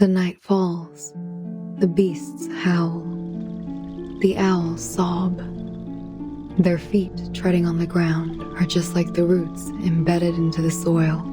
The night falls, the beasts howl, the owls sob. Their feet treading on the ground are just like the roots embedded into the soil.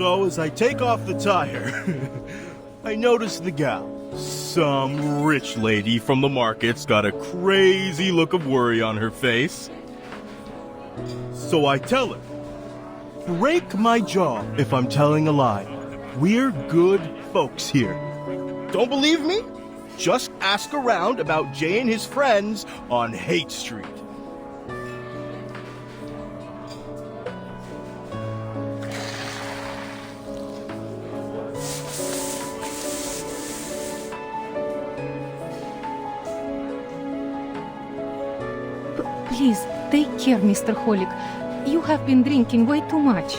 So as I take off the tire, I notice the gal. Some rich lady from the market's got a crazy look of worry on her face. So I tell her, break my jaw if I'm telling a lie. We're good folks here. Don't believe me? Just ask around about Jay and his friends on Hate Street. Please, take care, Mr. Holic. You have been drinking way too much.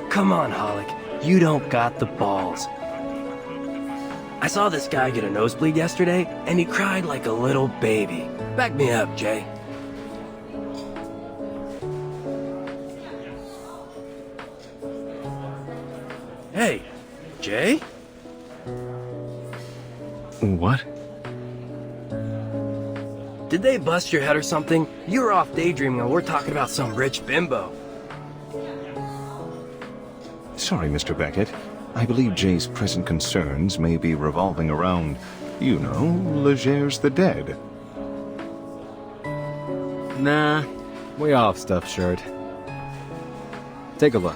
Come on, Holic. You don't got the balls. I saw this guy get a nosebleed yesterday, and he cried like a little baby. Back me up, Jay. Hey, Jay? What? Did they bust your head or something? You were off daydreaming while we're talking about some rich bimbo. Sorry, Mr. Beckett. I believe Jay's present concerns may be revolving around, you know, Legers the Dead. Nah, we all have stuff, shirt. Take a look.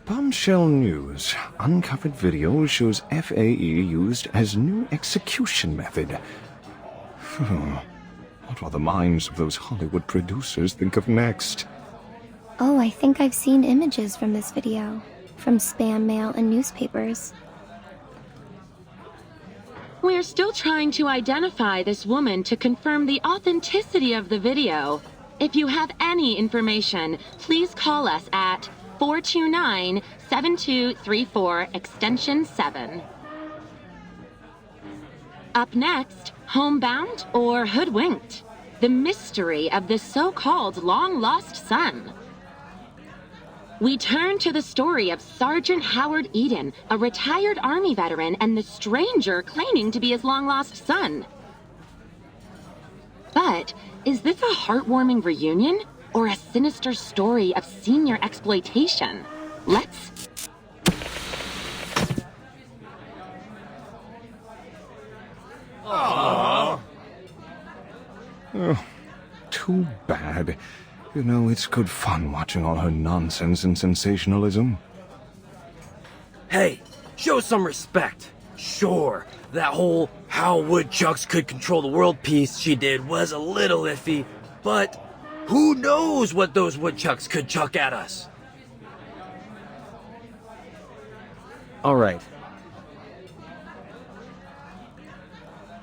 Bombshell News. Uncovered video shows FAE used as new execution method. What will the minds of those Hollywood producers think of next? Oh, I think I've seen images from this video, from spam mail and newspapers. We're still trying to identify this woman to confirm the authenticity of the video. If you have any information, please call us at 429-7234 extension 7. Up next, Homebound or Hoodwinked? The mystery of the so-called long-lost son. We turn to the story of Sergeant Howard Eden, a retired Army veteran, and the stranger claiming to be his long-lost son. But is this a heartwarming reunion or a sinister story of senior exploitation? Let's... Oh, too bad. You know, it's good fun watching all her nonsense and sensationalism. Hey, show some respect. Sure, that whole how woodchucks could control the world piece she did was a little iffy, but who knows what those woodchucks could chuck at us? All right.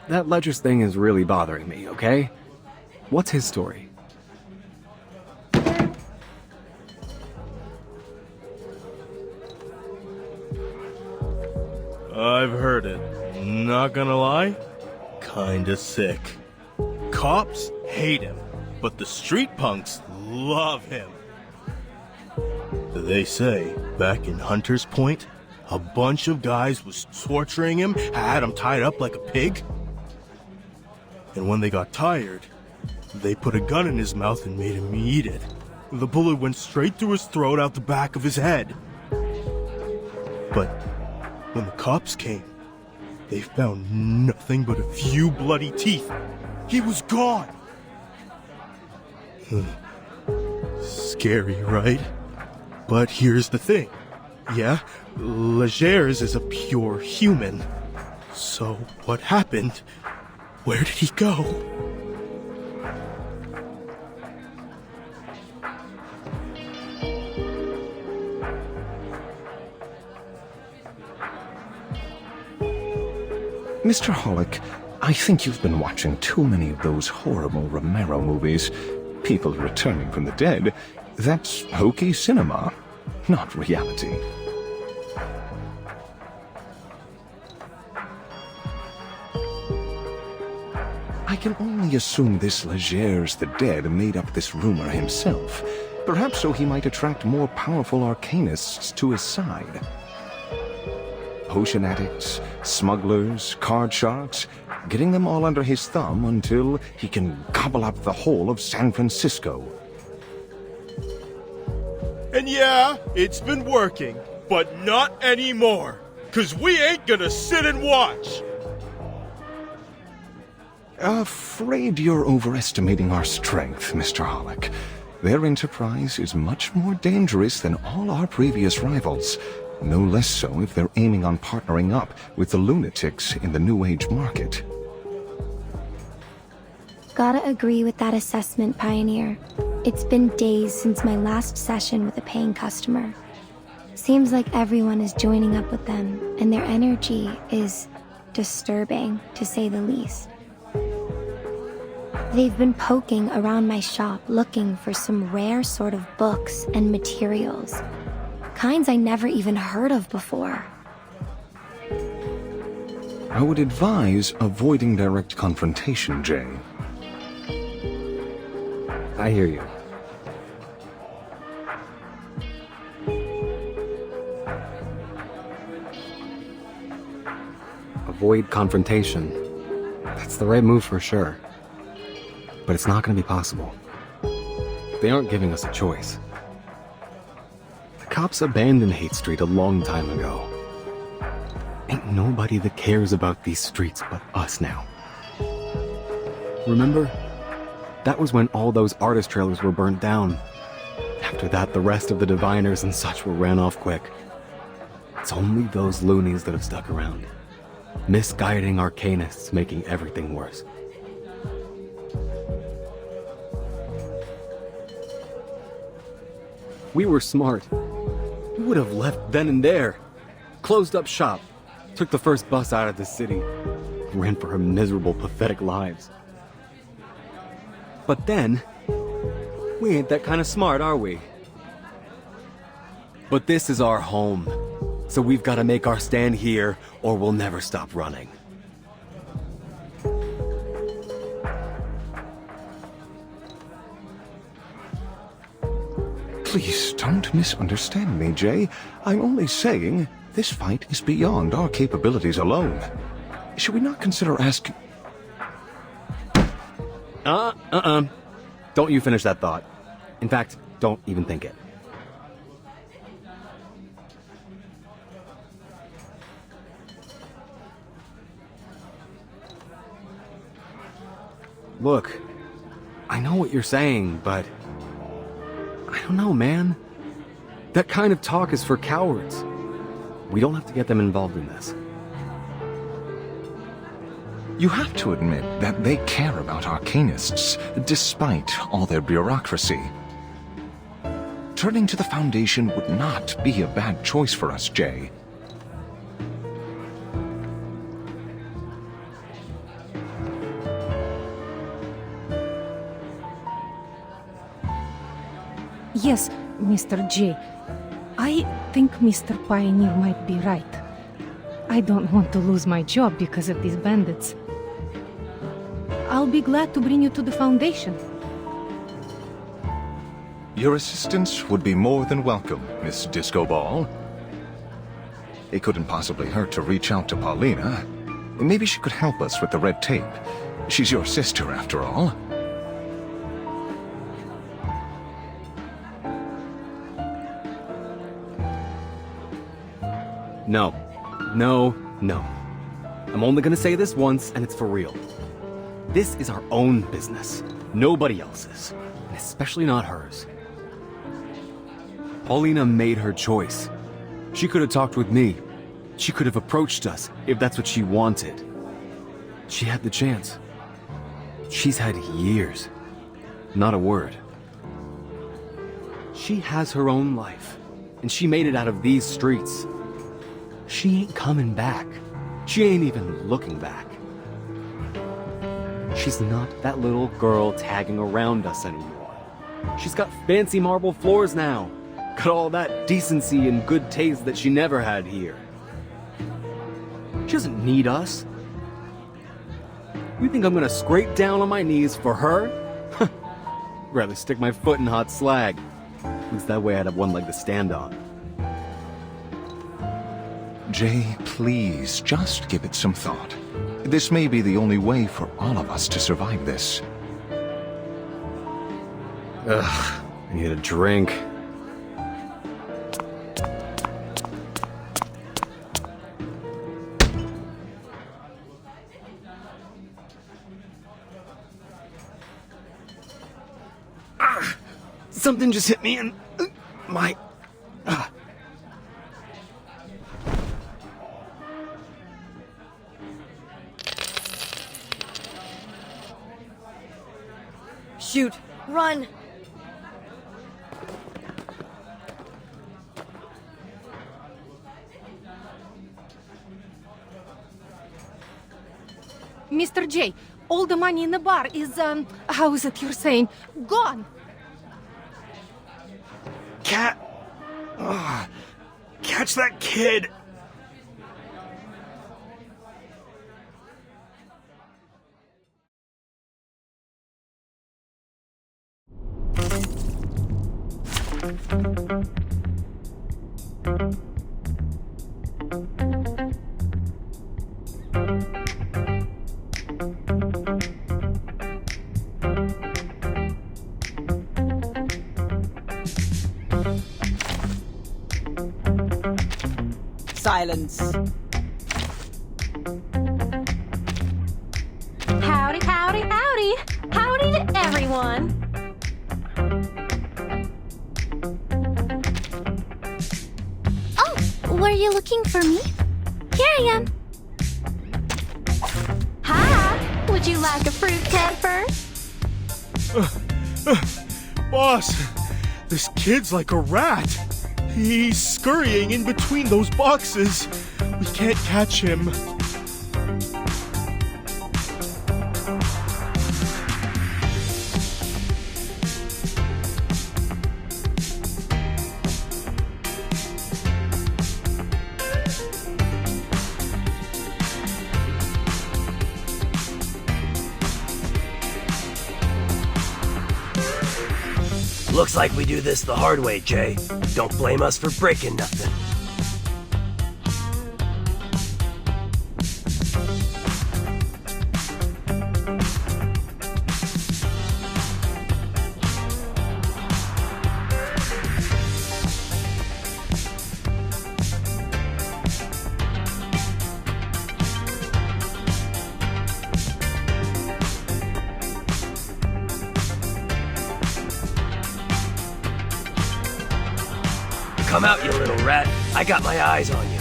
That Ledger's thing is really bothering me, okay? What's his story? I've heard it. Not gonna lie, kinda sick. Cops hate him, but the street punks love him. They say, back in Hunter's Point, a bunch of guys was torturing him, had him tied up like a pig. And when they got tired, they put a gun in his mouth and made him eat it. The bullet went straight through his throat out the back of his head. But when the cops came, they found nothing but a few bloody teeth. He was gone. Scary, right? But here's the thing. Yeah, Legers is a pure human. So what happened? Where did he go? Mr. Holic, I think you've been watching too many of those horrible Romero movies. People returning from the dead. That's hokey cinema, not reality. I can only assume this Legers the Dead made up this rumor himself, perhaps so he might attract more powerful arcanists to his side. Potion addicts, smugglers, card sharks, getting them all under his thumb until he can gobble up the whole of San Francisco. And yeah, it's been working, but not anymore. 'Cause we ain't gonna sit and watch. Afraid you're overestimating our strength, Mr. Holic. Their enterprise is much more dangerous than all our previous rivals. No less so if they're aiming on partnering up with the lunatics in the New Age market. Gotta agree with that assessment, Pioneer. It's been days since my last session with a paying customer. Seems like everyone is joining up with them, and their energy is disturbing, to say the least. They've been poking around my shop looking for some rare sort of books and materials, kinds I never even heard of before. I would advise avoiding direct confrontation, Jay. I hear you. Avoid confrontation. That's the right move for sure. But it's not going to be possible. They aren't giving us a choice. The cops abandoned Hate Street a long time ago. Ain't nobody that cares about these streets but us now. Remember? That was when all those artist trailers were burnt down. After that, the rest of the diviners and such were ran off quick. It's only those loonies that have stuck around. Misguiding arcanists, making everything worse. We were smart. We would have left then and there. Closed up shop. Took the first bus out of the city. Ran for our miserable, pathetic lives. But then, we ain't that kind of smart, are we? But this is our home. So we've got to make our stand here, or we'll never stop running. Please don't misunderstand me, Jay. I'm only saying this fight is beyond our capabilities alone. Should we not consider asking... Don't you finish that thought. In fact, don't even think it. Look, I know what you're saying, but... I don't know, man. That kind of talk is for cowards. We don't have to get them involved in this. You have to admit that they care about arcanists, despite all their bureaucracy. Turning to the Foundation would not be a bad choice for us, Jay. Yes, Mr. J. I think Mr. Pioneer might be right. I don't want to lose my job because of these bandits. I'll be glad to bring you to the Foundation. Your assistance would be more than welcome, Miss Disco Ball. It couldn't possibly hurt to reach out to Paulina. Maybe she could help us with the red tape. She's your sister, after all. No. No, no. I'm only gonna say this once, and it's for real. This is our own business. Nobody else's. And especially not hers. Paulina made her choice. She could have talked with me. She could have approached us, if that's what she wanted. She had the chance. She's had years. Not a word. She has her own life. And she made it out of these streets. She ain't coming back. She ain't even looking back. She's not that little girl tagging around us anymore. She's got fancy marble floors now. Got all that decency and good taste that she never had here. She doesn't need us. You think I'm gonna scrape down on my knees for her? Rather stick my foot in hot slag. At least that way I'd have one leg to stand on. Jay, please, just give it some thought. This may be the only way for all of us to survive this. Ugh, I need a drink. Something just hit me in my... Shoot! Run! Mr. J, all the money in the bar is, how is it you're saying? Gone! Catch that kid! Silence. Howdy, howdy, howdy! Howdy to everyone! Oh, were you looking for me? Here I am. Hi! Would you like a fruit pepper? Boss, this kid's like a rat. He's scurrying in between those boxes. We can't catch him. Looks like we do this the hard way, Jay. Don't blame us for breaking nothing. Come out, you little rat. I got my eyes on you.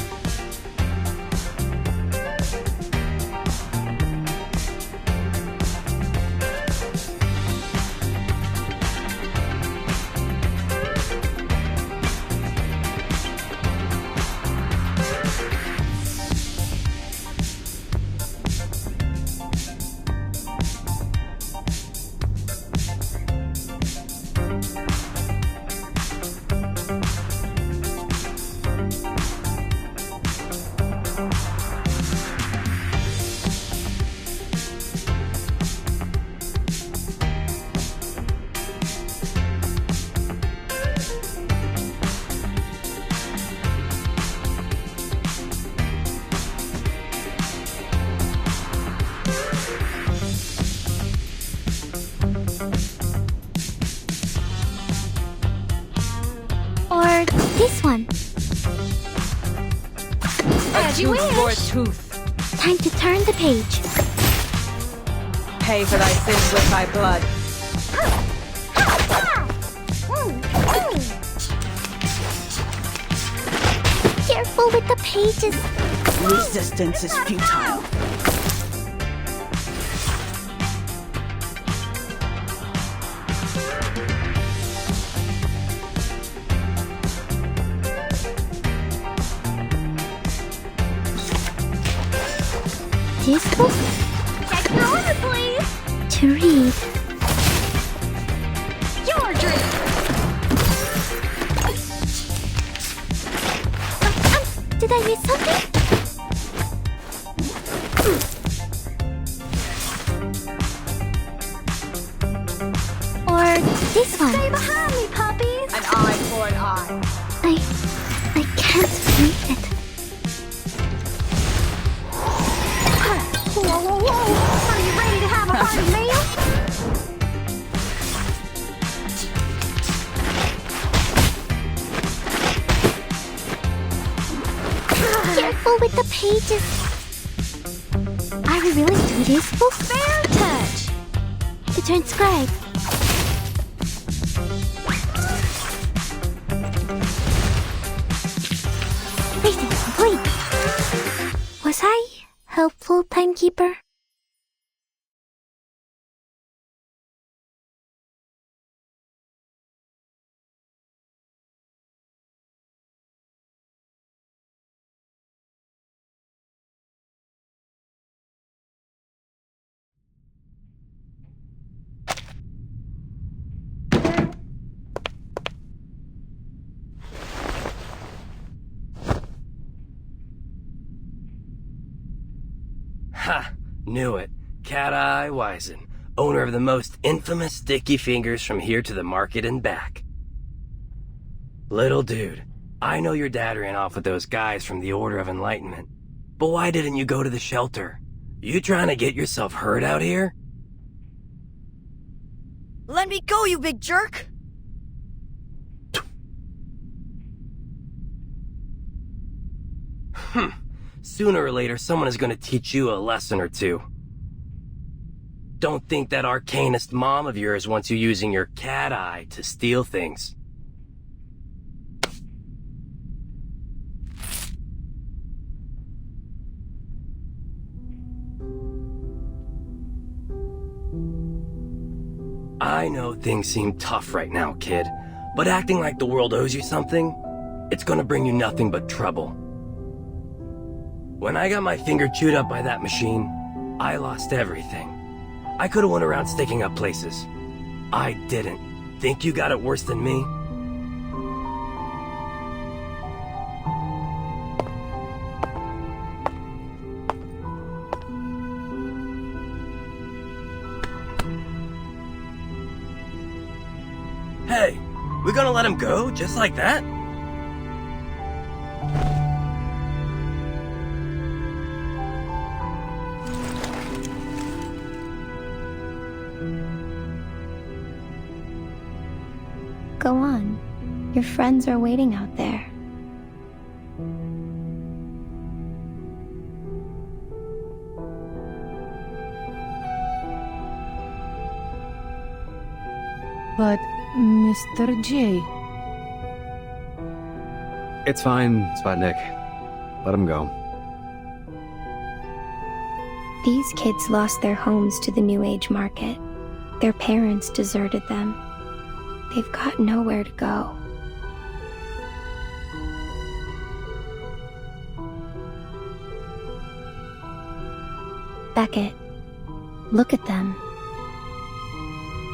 Or this one. As you Tooth for a wish! tooth. Time to turn the page. Pay for thy sins with thy blood. Careful with the pages. Resistance is futile. This book Check your order, please! to read. Your drink! Did I miss something? Or this one. Stay behind me, puppies! An eye for an eye. I can't read it. Whoa, whoa, whoa! Are you ready to have a hearty meal? Careful with the pages. Are we really doing this book? Fair touch! To transcribe. Reading complete. Was I helpful, timekeeper? Ha! Knew it. Cat-Eye Wisen, owner of the most infamous sticky fingers from here to the market and back. Little dude, I know your dad ran off with those guys from the Order of Enlightenment, but why didn't you go to the shelter? You trying to get yourself hurt out here? Let me go, you big jerk! Sooner or later, someone is going to teach you a lesson or two. Don't think that arcanist mom of yours wants you using your cat eye to steal things. I know things seem tough right now, kid, but acting like the world owes you something, it's gonna bring you nothing but trouble. When I got my finger chewed up by that machine, I lost everything. I could've went around sticking up places. I didn't. Think you got it worse than me? Hey, we gonna let him go just like that? Go on. Your friends are waiting out there. But, Mr. J... It's fine, Sputnik. Let him go. These kids lost their homes to the New Age market. Their parents deserted them. They've got nowhere to go. Beckett, look at them.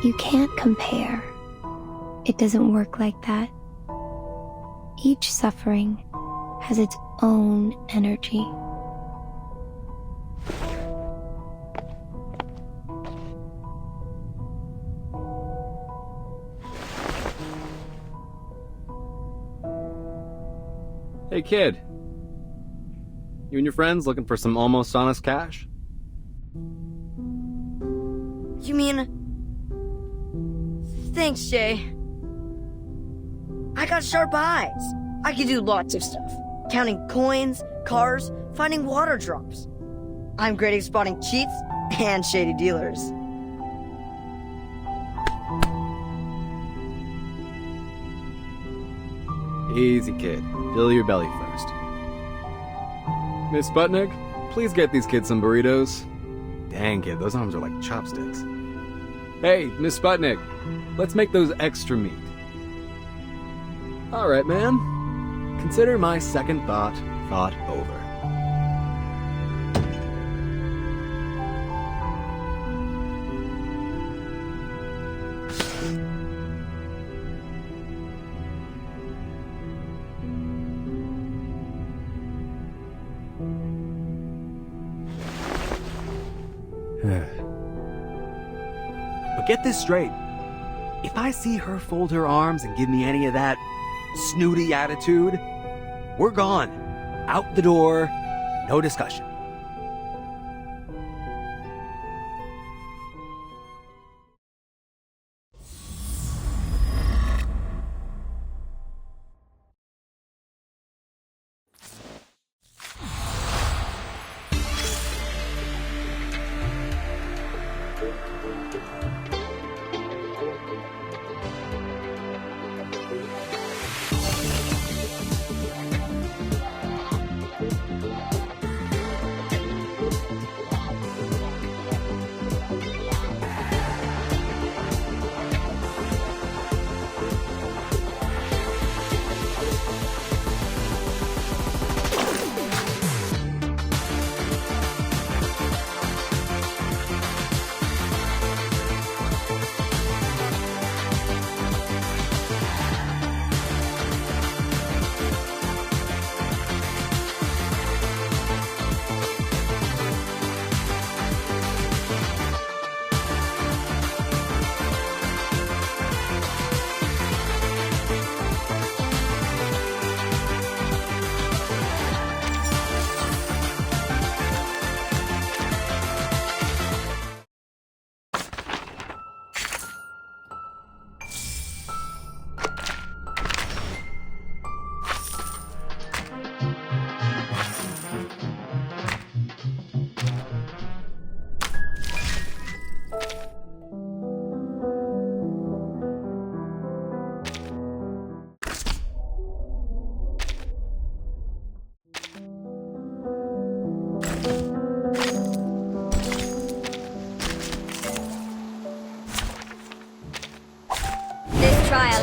You can't compare. It doesn't work like that. Each suffering has its own energy. Hey kid, you and your friends looking for some almost honest cash? You mean... Thanks, Jay. I got sharp eyes. I can do lots of stuff. Counting coins, cars, finding water drops. I'm great at spotting cheats and shady dealers. Easy, kid. Fill your belly first. Miss Sputnik, please get these kids some burritos. Dang, kid, those arms are like chopsticks. Hey, Miss Sputnik, let's make those extra meat. All right, man. Consider my second thought over. But get this straight. If I see her fold her arms and give me any of that snooty attitude, we're gone. Out the door, no discussion.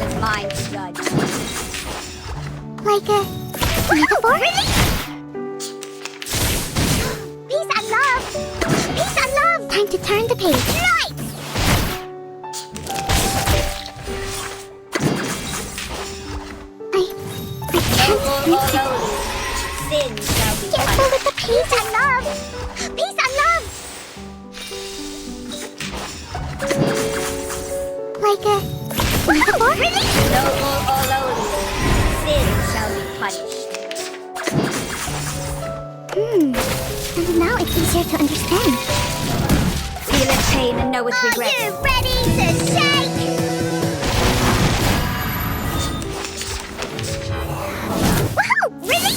is mine to judge. Like a metaphor? Peace and love! Peace and love! Time to turn the page. Right! I can't reach it. Sin shall be careful with the peace and love! Peace and love! Like a metaphor? Noble Ololius, sin shall be punished. And now it's easier to understand. Feel its pain and know its regret. Are you ready to shake? Woohoo! Really?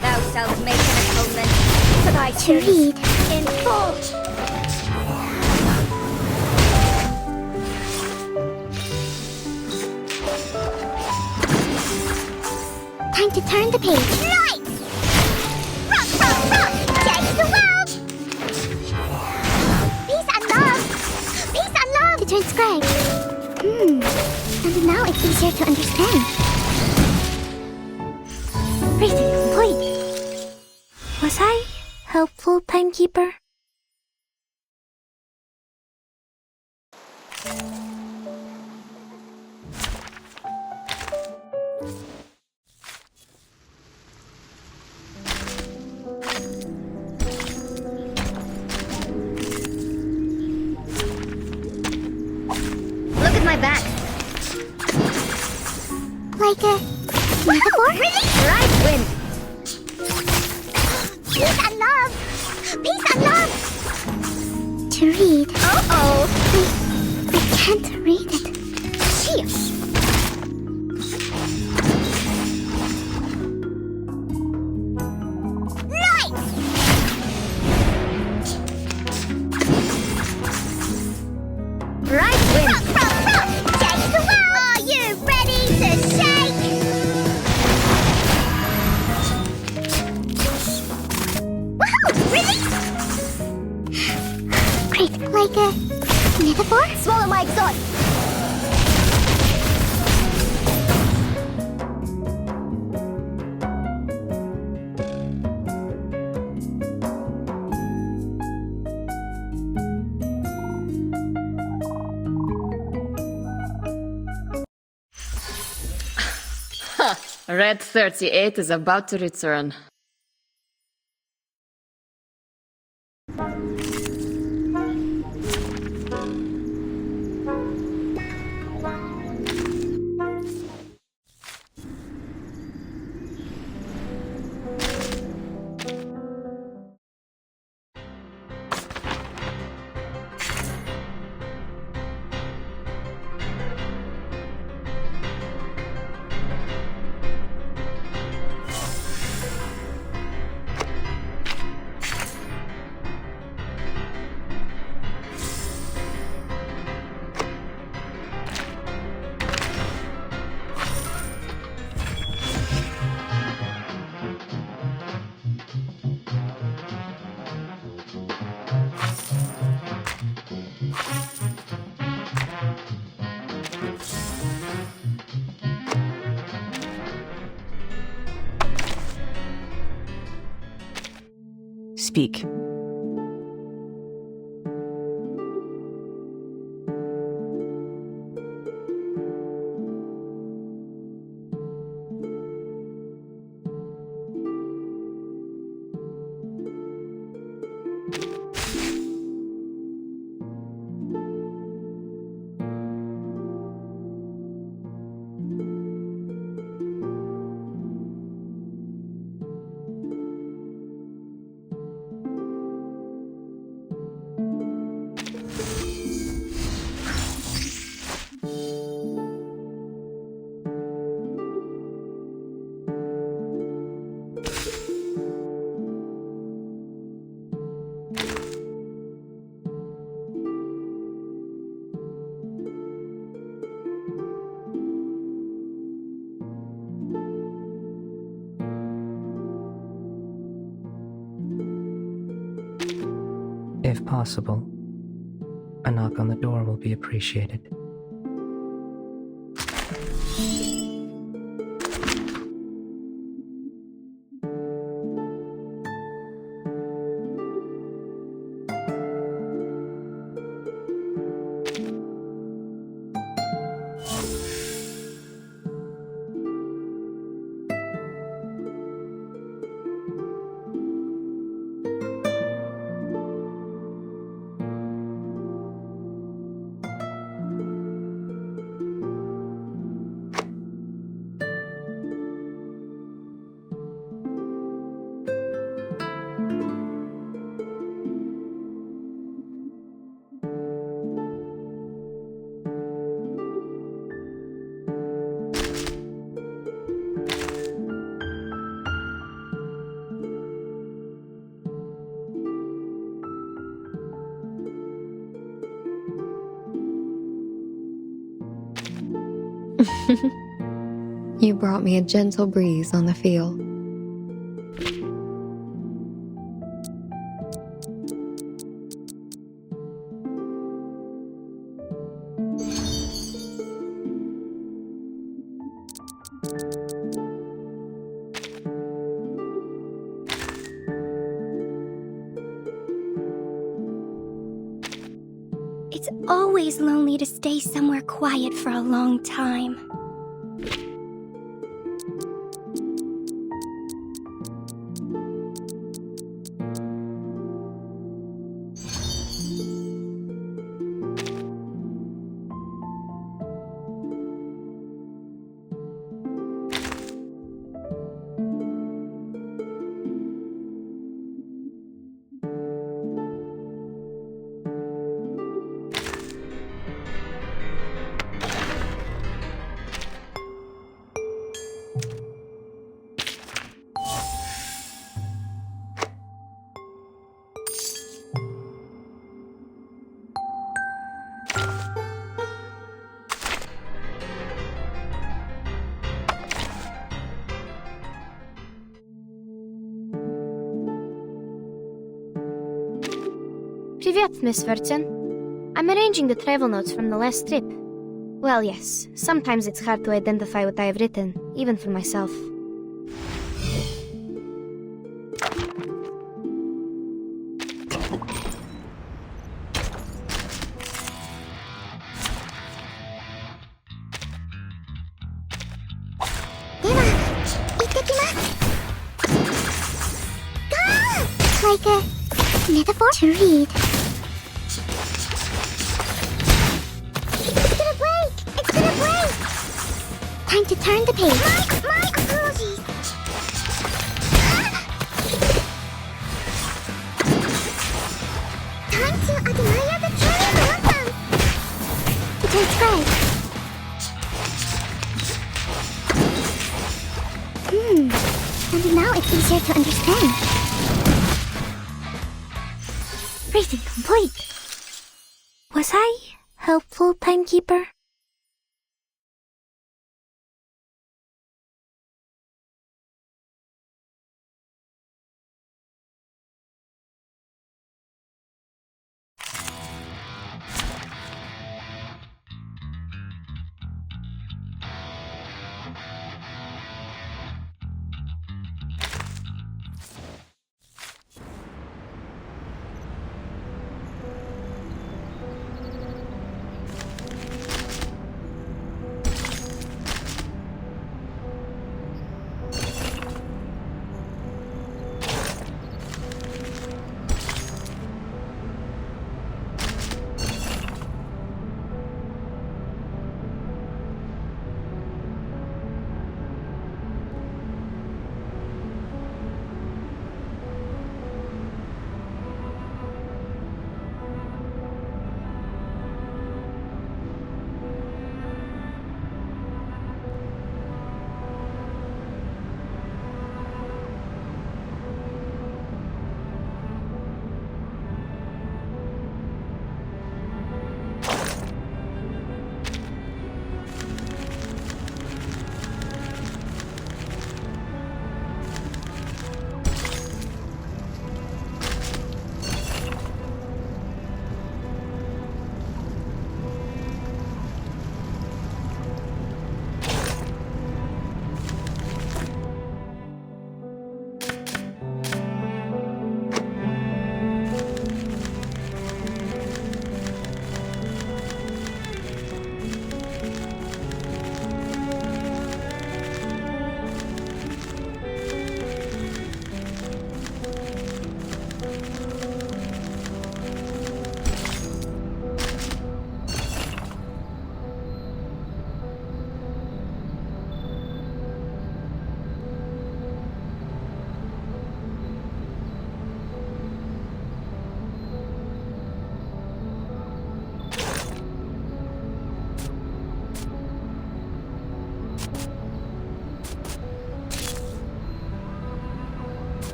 Thou shalt make an atonement for thy sins in full. Time to turn the page. Right! Rock, rock, rock! Change the world! Peace and love! Peace and love! To transcribe. And now it's easier to understand. Rating complete. Was I helpful, timekeeper? Look at my back. Like a metaphor? Really? Right wind. Peace and love. Peace and love. To read. Uh-oh. I can't read it. Cheers. Right. Right wind. Rock, rock, rock. Change the world. Are you ready to shake? Woohoo! Really? Great. Like a metaphor? Swallow my exhaust. Red 38 is about to return. Speak. If possible, A knock on the door will be appreciated. You brought me a gentle breeze on the field. It's always lonely to stay somewhere quiet for a long time. Привет, Miss Fortune. I'm arranging the travel notes from the last trip. Well, yes, sometimes it's hard to identify what I have written, even for myself. Like a metaphor to read. It's gonna break! It's gonna break! Time to turn the page. My apologies. Time to admire the cherry blossom. That's right. And now it's easier to understand. Reading complete. Was I helpful, timekeeper?